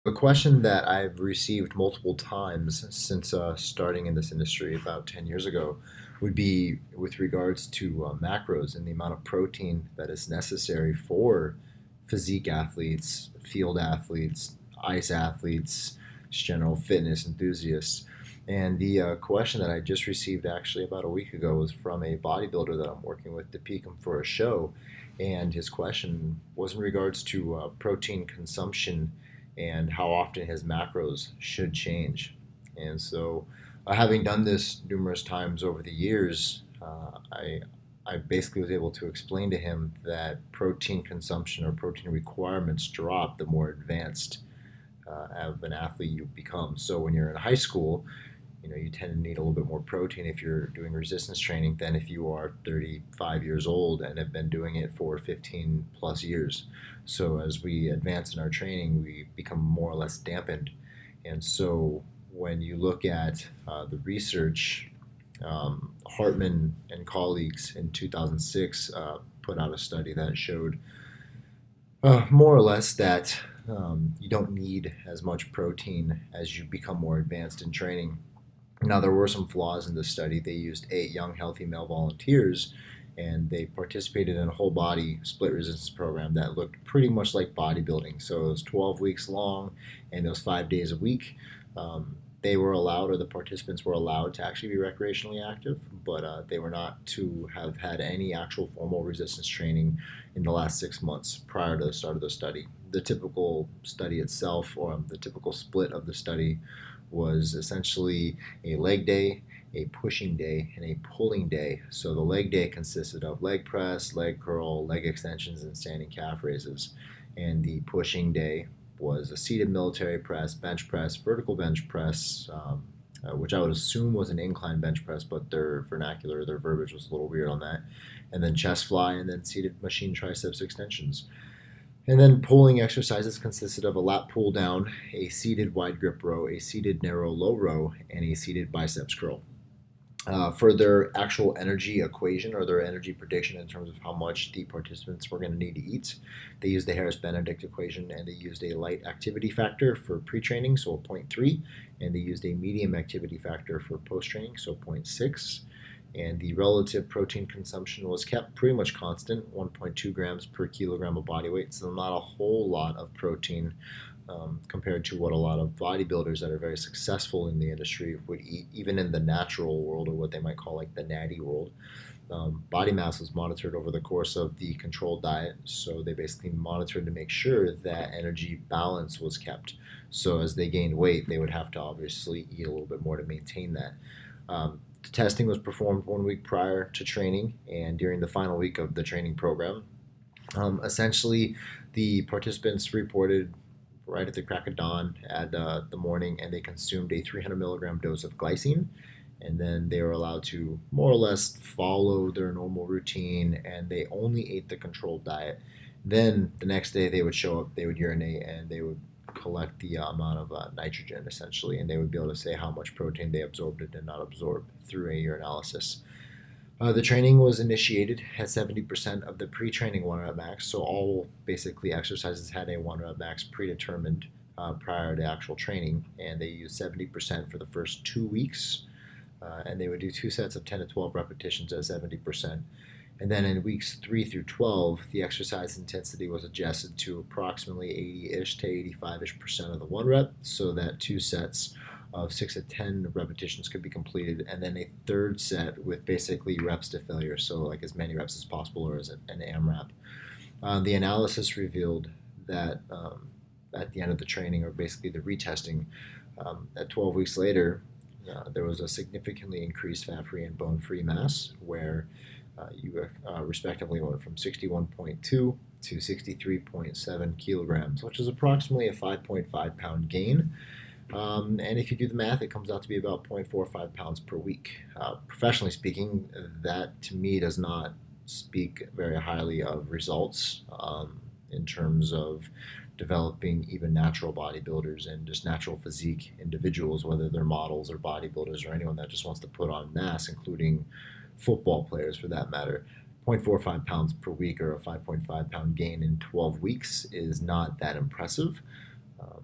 A question that I've received multiple times since starting in this industry about 10 years ago would be with regards to macros and the amount of protein that is necessary for physique athletes, field athletes, ice athletes, just general fitness enthusiasts. And the question that I just received actually about a week ago was from a bodybuilder that I'm working with to peak him for a show. And his question was in regards to protein consumption and how often his macros should change. And so, having done this numerous times over the years, I basically was able to explain to him that protein consumption or protein requirements drop the more advanced of an athlete you become. So when you're in high school, you tend to need a little bit more protein if you're doing resistance training than if you are 35 years old and have been doing it for 15 plus years. So as we advance in our training, we become more or less dampened. And so when you look at the research, Hartman and colleagues in 2006 put out a study that showed more or less that you don't need as much protein as you become more advanced in training. Now, there were some flaws in this study. They used 8 young, healthy male volunteers, and they participated in a whole body split resistance program that looked pretty much like bodybuilding. So it was 12 weeks long, and it was 5 days a week. They were allowed, or the participants were allowed to actually be recreationally active, but they were not to have had any actual formal resistance training in the last 6 months prior to the start of the study. The typical study itself, or the typical split of the study, was essentially a leg day, a pushing day, and a pulling day. So the leg day consisted of leg press, leg curl, leg extensions, and standing calf raises. And the pushing day was a seated military press, bench press, vertical bench press, which I would assume was an incline bench press, but their vernacular, their verbiage was a little weird on that. And then chest fly, and then seated machine triceps extensions. And then pulling exercises consisted of a lat pull down, a seated wide grip row, a seated narrow low row, and a seated biceps curl. For their actual energy equation or their energy prediction in terms of how much the participants were going to need to eat, they used the Harris Benedict equation, and they used a light activity factor for pre training, so 0.3, and they used a medium activity factor for post training, so 0.6. And the relative protein consumption was kept pretty much constant, 1.2 grams per kilogram of body weight, so not a whole lot of protein compared to what a lot of bodybuilders that are very successful in the industry would eat, even in the natural world, or what they might call like the natty world. Body mass was monitored over the course of the controlled diet, so they basically monitored to make sure that energy balance was kept. So as they gained weight, they would have to obviously eat a little bit more to maintain that. The testing was performed 1 week prior to training and during the final week of the training program. Essentially, the participants reported right at the crack of dawn at the morning, and they consumed a 300 milligram dose of glycine. And then they were allowed to more or less follow their normal routine, and they only ate the controlled diet. Then the next day, they would show up, they would urinate, and they would collect the amount of nitrogen essentially, and they would be able to say how much protein they absorbed and did not absorb through a urinalysis. The training was initiated at 70% of the pre-training 1 rep max, so all basically exercises had a 1 rep max predetermined prior to actual training, and they used 70% for the first 2 weeks, and they would do 2 sets of 10 to 12 repetitions at 70%. And then in weeks 3 through 12, the exercise intensity was adjusted to approximately 80-ish to 85-ish% of the 1 rep, so that 2 sets of 6 to 10 repetitions could be completed, and then a third set with basically reps to failure, so like as many reps as possible, or as an AMRAP. The analysis revealed that at the end of the training, or basically the retesting, at 12 weeks later, there was a significantly increased fat-free and bone-free mass, where you respectively went from 61.2 to 63.7 kilograms, which is approximately a 5.5 pound gain. And if you do the math, it comes out to be about 0.45 pounds per week. Professionally speaking, that to me does not speak very highly of results in terms of developing even natural bodybuilders and just natural physique individuals, whether they're models or bodybuilders or anyone that just wants to put on mass, including football players for that matter. 0.45 pounds per week, or a 5.5 pound gain in 12 weeks, is not that impressive. Um,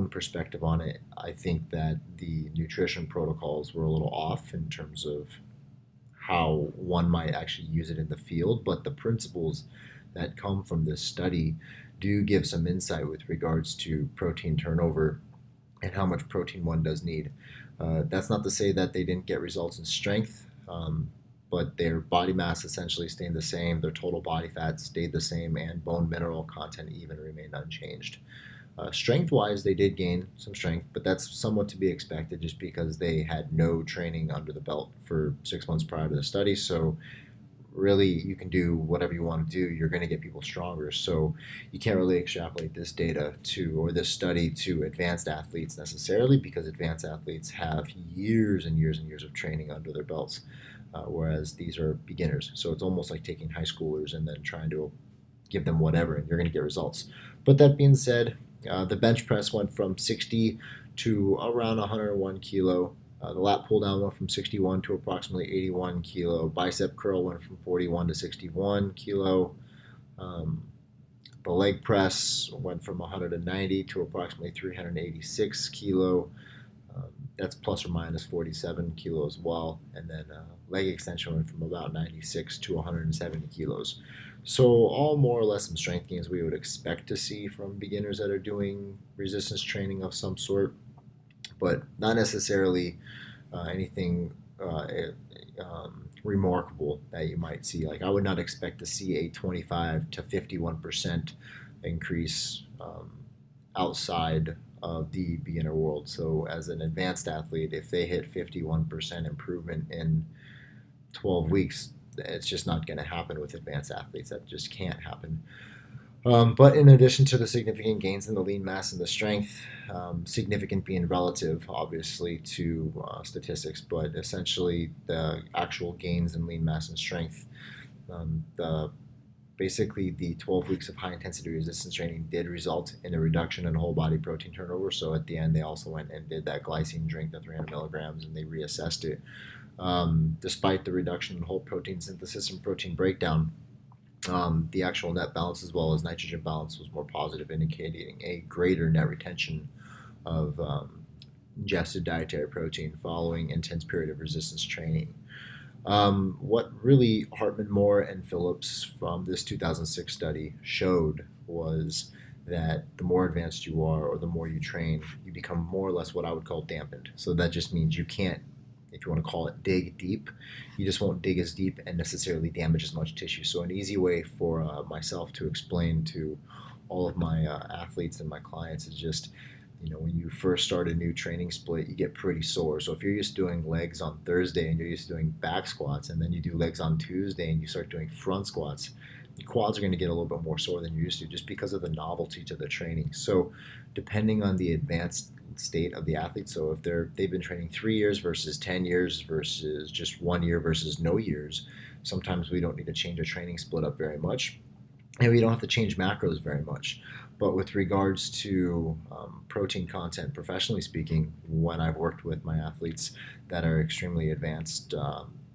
own perspective on it, I think that the nutrition protocols were a little off in terms of how one might actually use it in the field, but the principles that come from this study do give some insight with regards to protein turnover and how much protein one does need. That's not to say that they didn't get results in strength, but their body mass essentially stayed the same, their total body fat stayed the same, and bone mineral content even remained unchanged. Strength wise, they did gain some strength, but that's somewhat to be expected just because they had no training under the belt for 6 months prior to the study. So, really, you can do whatever you want to do. You're going to get people stronger. So, you can't really extrapolate this data to, or this study to advanced athletes necessarily, because advanced athletes have years and years and years of training under their belts, whereas these are beginners. So, it's almost like taking high schoolers and then trying to give them whatever, and you're going to get results. But that being said, the bench press went from 60 to around 101 kilo. The lat pull down went from 61 to approximately 81 kilo. Bicep curl went from 41 to 61 kilo. The leg press went from 190 to approximately 386 kilo. That's plus or minus 47 kilos as well. And then leg extension went from about 96 to 170 kilos. So all more or less some strength gains we would expect to see from beginners that are doing resistance training of some sort, but not necessarily anything remarkable that you might see. Like I would not expect to see a 25 to 51% increase outside of the beginner world. So as an advanced athlete, if they hit 51% improvement in 12 weeks, it's just not going to happen with advanced athletes. That just can't happen. But in addition to the significant gains in the lean mass and the strength, significant being relative, obviously, to statistics, but essentially the actual gains in lean mass and strength, basically the 12 weeks of high intensity resistance training did result in a reduction in whole body protein turnover. So at the end, they also went and did that glycine drink, the 300 milligrams, and they reassessed it. Despite the reduction in whole protein synthesis and protein breakdown, the actual net balance as well as nitrogen balance was more positive, indicating a greater net retention of ingested dietary protein following intense period of resistance training. What really Hartman, Moore, and Phillips from this 2006 study showed was that the more advanced you are or the more you train, you become more or less what I would call dampened. So that just means you can't, if you want to call it, dig deep. You just won't dig as deep and necessarily damage as much tissue. So an easy way for myself to explain to all of my athletes and my clients is just, when you first start a new training split, you get pretty sore. So if you're used to doing legs on Thursday and you're used to doing back squats, and then you do legs on Tuesday and you start doing front squats, your quads are going to get a little bit more sore than you're used to just because of the novelty to the training. So depending on the advanced state of the athlete, so if they've been training 3 years versus 10 years versus just 1 year versus no years, sometimes we don't need to change a training split up very much, and we don't have to change macros very much. But with regards to protein content, professionally speaking, when I've worked with my athletes that are extremely advanced,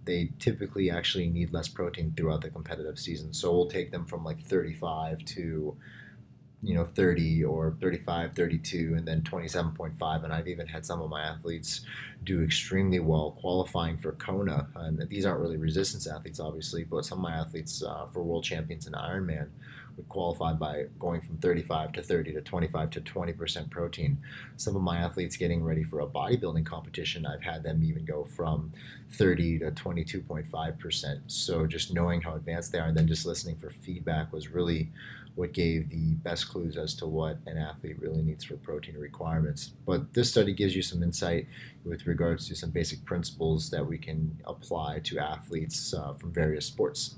they typically actually need less protein throughout the competitive season. So we'll take them from like 35 to 30 or 35, 32, and then 27.5. And I've even had some of my athletes do extremely well qualifying for Kona. And these aren't really resistance athletes, obviously, but some of my athletes for world champions in Ironman would qualify by going from 35 to 30 to 25 to 20% protein. Some of my athletes getting ready for a bodybuilding competition, I've had them even go from 30 to 22.5%. So just knowing how advanced they are and then just listening for feedback was really what gave the best clues as to what an athlete really needs for protein requirements. But this study gives you some insight with regards to some basic principles that we can apply to athletes from various sports.